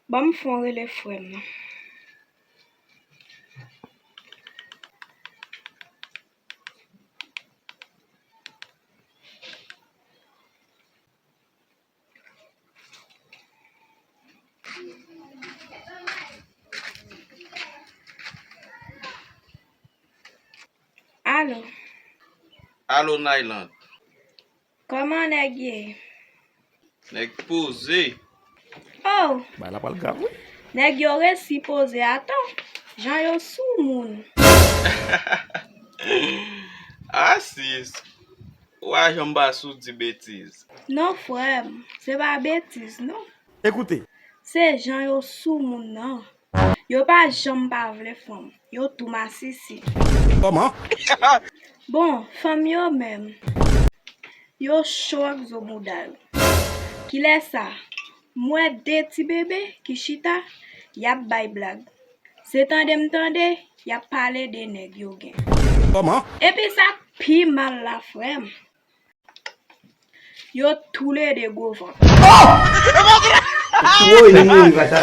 Bon, me font les frères. Allô, Allô, Nyland. comment est-ce? Nèg posé. Oh, Bah, la pas le gars, oui. nèg yo resi posé attends. Jean yo sou moun. Assis. Ouais, j'en bats sous des bêtises. Non frère, c'est pas bêtise non. Écoutez, C'est Jean yo sou moun non. Yo pas jam pa vle femme. Yo tout massisi. comment? Bon, femme yo même. Yo chok zo moudal. Ki lè ça? Moi de ti bébé qui chita, yap bay blag. C'est tande, yap pale de nèg yo gen. Comment? Et puis ça pi mal la frère. Yo tous les de go vent. Woi, ini kata.